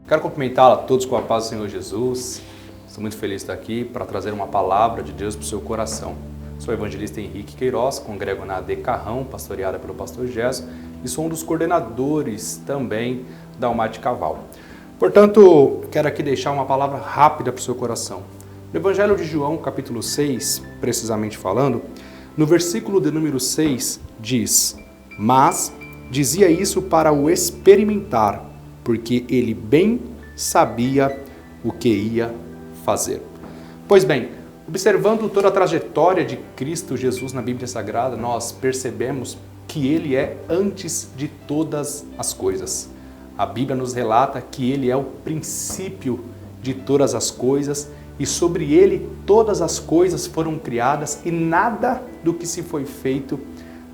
Quero cumprimentá-la a todos com a paz do Senhor Jesus. Estou muito feliz de estar aqui para trazer uma palavra de Deus para o seu coração. Sou o evangelista Henrique Queiroz, congrego na AD Carrão, pastoreada pelo pastor Gesso, e sou um dos coordenadores também da Almate Caval. Portanto, quero aqui deixar uma palavra rápida para o seu coração. No Evangelho de João, capítulo 6, precisamente falando, no versículo de número 6, diz: "Mas dizia isso para o experimentar, porque ele bem sabia o que ia fazer." Pois bem, observando toda a trajetória de Cristo Jesus na Bíblia Sagrada, nós percebemos que ele é antes de todas as coisas. A Bíblia nos relata que ele é o princípio de todas as coisas e sobre ele todas as coisas foram criadas e nada do que se foi feito,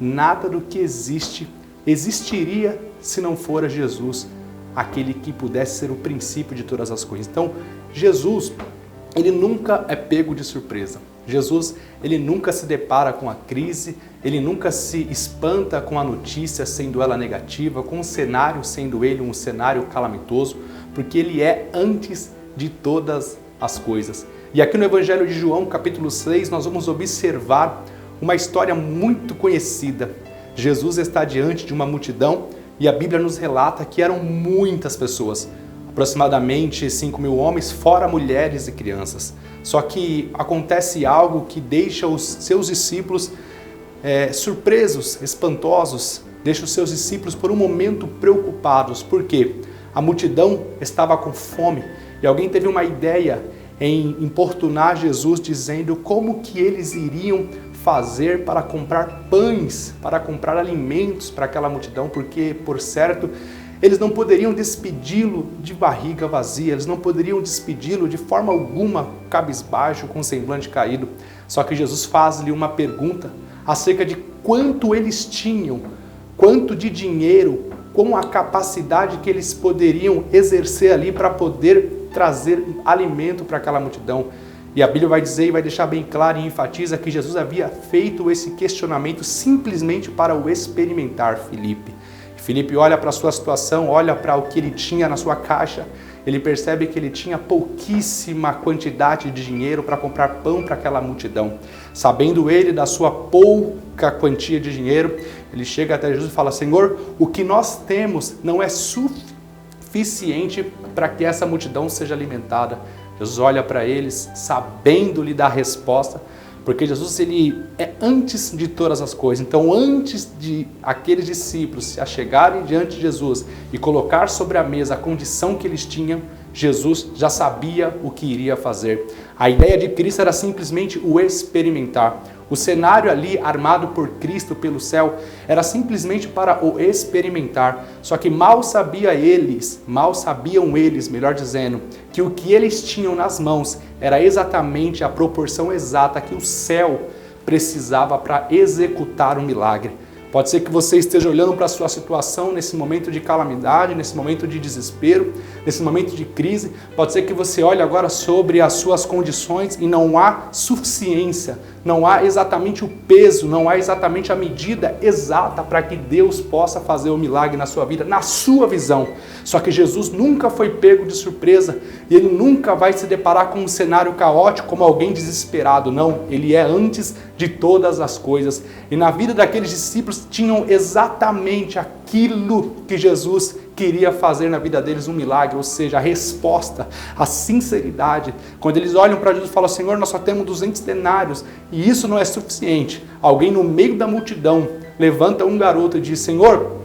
nada do que existe, existiria se não fora Jesus, aquele que pudesse ser o princípio de todas as coisas. Então, Jesus, ele nunca é pego de surpresa. Jesus, ele nunca se depara com a crise, ele nunca se espanta com a notícia sendo ela negativa, com o cenário sendo ele um cenário calamitoso, porque ele é antes de todas as coisas. E aqui no Evangelho de João, capítulo 6, nós vamos observar uma história muito conhecida. Jesus está diante de uma multidão e a Bíblia nos relata que eram muitas pessoas, aproximadamente 5.000 homens, fora mulheres e crianças. Só que acontece algo que deixa os seus discípulos surpresos, espantosos, deixa os seus discípulos por um momento preocupados, porque a multidão estava com fome e alguém teve uma ideia em importunar Jesus, dizendo como que eles iriam fazer para comprar pães, para comprar alimentos para aquela multidão, porque, por certo, eles não poderiam despedi-lo de barriga vazia, eles não poderiam despedi-lo de forma alguma cabisbaixo, com semblante caído. Só que Jesus faz-lhe uma pergunta acerca de quanto eles tinham, quanto de dinheiro, com a capacidade que eles poderiam exercer ali para poder trazer alimento para aquela multidão. E a Bíblia vai dizer e vai deixar bem claro e enfatiza que Jesus havia feito esse questionamento simplesmente para o experimentar Filipe. Filipe olha para a sua situação, olha para o que ele tinha na sua caixa, ele percebe que ele tinha pouquíssima quantidade de dinheiro para comprar pão para aquela multidão. Sabendo ele da sua pouca quantia de dinheiro, ele chega até Jesus e fala: "Senhor, o que nós temos não é suficiente para que essa multidão seja alimentada." Jesus olha para eles, sabendo-lhe dar resposta, porque Jesus ele é antes de todas as coisas. Então, antes de aqueles discípulos se achegarem diante de Jesus e colocar sobre a mesa a condição que eles tinham, Jesus já sabia o que iria fazer. A ideia de Cristo era simplesmente o experimentar. O cenário ali armado por Cristo pelo céu era simplesmente para o experimentar. Só que mal sabiam eles, melhor dizendo, que o que eles tinham nas mãos era exatamente a proporção exata que o céu precisava para executar um milagre. Pode ser que você esteja olhando para a sua situação nesse momento de calamidade, nesse momento de desespero, nesse momento de crise. Pode ser que você olhe agora sobre as suas condições e não há suficiência, não há exatamente o peso, não há exatamente a medida exata para que Deus possa fazer o milagre na sua vida, na sua visão. Só que Jesus nunca foi pego de surpresa e ele nunca vai se deparar com um cenário caótico como alguém desesperado. Não, ele é antes de todas as coisas. E na vida daqueles discípulos tinham exatamente aquilo que Jesus queria fazer na vida deles, um milagre, ou seja, a resposta, a sinceridade. Quando eles olham para Jesus e falam: "Senhor, nós só temos 200 denários e isso não é suficiente." Alguém no meio da multidão levanta um garoto e diz: "Senhor,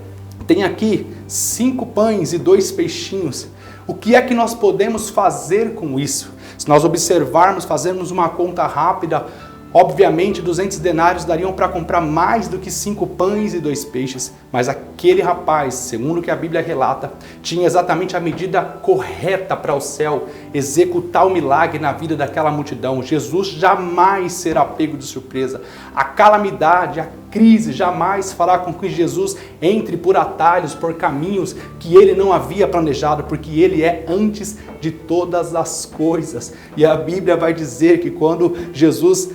tem aqui 5 pães e 2 peixinhos. O que é que nós podemos fazer com isso?" Se nós observarmos, fazermos uma conta rápida, obviamente 200 denários dariam para comprar mais do que 5 pães e 2 peixes, mas aquele rapaz, segundo o que a Bíblia relata, tinha exatamente a medida correta para o céu executar o milagre na vida daquela multidão. Jesus jamais será pego de surpresa. A calamidade, a crise jamais fará com que Jesus entre por atalhos, por caminhos que ele não havia planejado, porque ele é antes de todas as coisas. E a Bíblia vai dizer que quando Jesus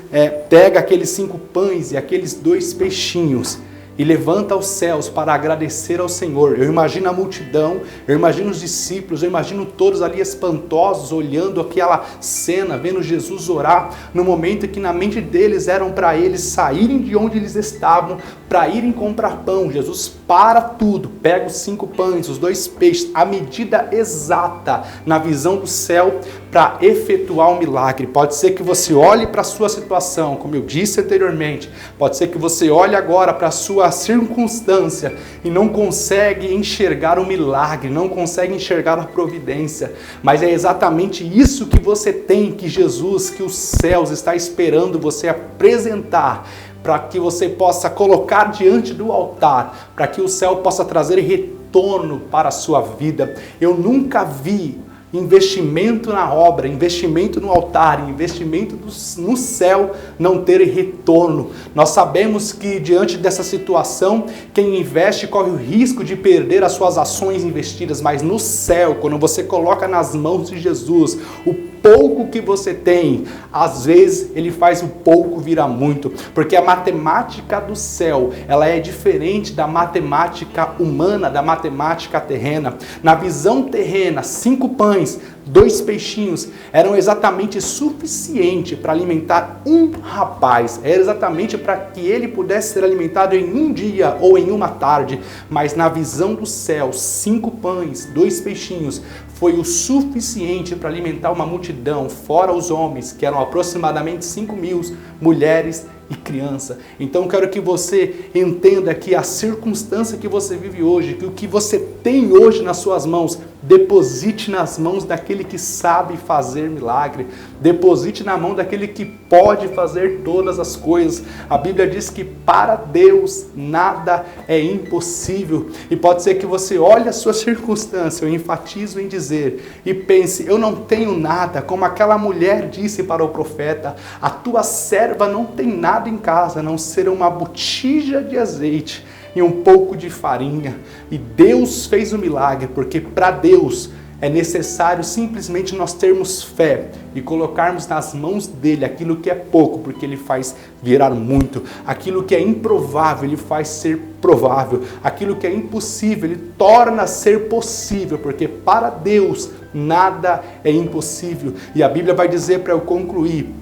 pega aqueles 5 pães e aqueles 2 peixinhos, e levanta aos céus para agradecer ao Senhor. Eu imagino a multidão, eu imagino os discípulos, eu imagino todos ali espantosos, olhando aquela cena, vendo Jesus orar, no momento que na mente deles eram para eles saírem de onde eles estavam, para irem comprar pão. Jesus para tudo, pega os 5 pães, os 2 peixes, a medida exata na visão do céu para efetuar um milagre. Pode ser que você olhe para a sua situação, como eu disse anteriormente, pode ser que você olhe agora para a sua circunstância e não consegue enxergar o milagre, não consegue enxergar a providência, mas é exatamente isso que você tem, que Jesus, que os céus está esperando você apresentar, para que você possa colocar diante do altar, para que o céu possa trazer retorno para a sua vida. Eu nunca vi investimento na obra, investimento no altar, investimento no céu não ter retorno. Nós sabemos que diante dessa situação, quem investe corre o risco de perder as suas ações investidas, mas no céu, quando você coloca nas mãos de Jesus, o pouco que você tem, às vezes ele faz o pouco virar muito, porque a matemática do céu, ela é diferente da matemática humana, da matemática terrena. Na visão terrena, 5 pães, 2 peixinhos eram exatamente suficiente para alimentar um rapaz, era exatamente para que ele pudesse ser alimentado em um dia ou em uma tarde, mas na visão do céu, 5 pães, 2 peixinhos foi o suficiente para alimentar uma multidão, fora os homens, que eram aproximadamente 5.000 mulheres e criança. Então quero que você entenda que a circunstância que você vive hoje, que o que você tem hoje nas suas mãos, deposite nas mãos daquele que sabe fazer milagre, deposite na mão daquele que pode fazer todas as coisas. A Bíblia diz que para Deus nada é impossível, e pode ser que você olhe a sua circunstância, eu enfatizo em dizer, e pense, eu não tenho nada, como aquela mulher disse para o profeta, a tua serva não tem nada em casa, a não ser uma botija de azeite e um pouco de farinha. E Deus fez o milagre, porque para Deus é necessário simplesmente nós termos fé e colocarmos nas mãos dele aquilo que é pouco, porque ele faz virar muito. Aquilo que é improvável, ele faz ser provável. Aquilo que é impossível, ele torna ser possível, porque para Deus nada é impossível. E a Bíblia vai dizer, para eu concluir,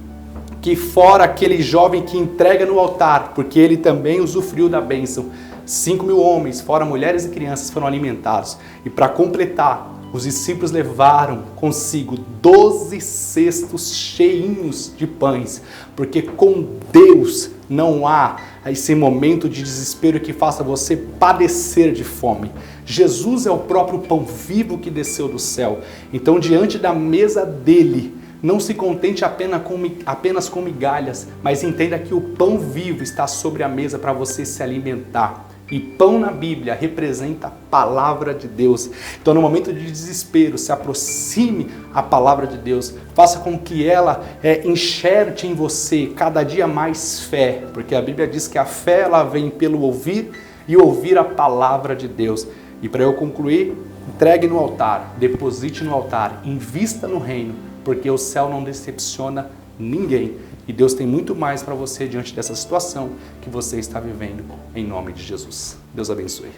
que fora aquele jovem que entrega no altar, porque ele também usufruiu da bênção, 5.000 homens, fora mulheres e crianças, foram alimentados. E para completar, os discípulos levaram consigo 12 cestos cheinhos de pães, porque com Deus não há esse momento de desespero que faça você padecer de fome. Jesus é o próprio pão vivo que desceu do céu. Então, diante da mesa dele, não se contente apenas com migalhas, mas entenda que o pão vivo está sobre a mesa para você se alimentar. E pão na Bíblia representa a palavra de Deus. Então, no momento de desespero, se aproxime a palavra de Deus. Faça com que ela enxerte em você cada dia mais fé. Porque a Bíblia diz que a fé ela vem pelo ouvir e ouvir a palavra de Deus. E para eu concluir, entregue no altar, deposite no altar, invista no reino. Porque o céu não decepciona ninguém. E Deus tem muito mais para você diante dessa situação que você está vivendo, em nome de Jesus. Deus abençoe.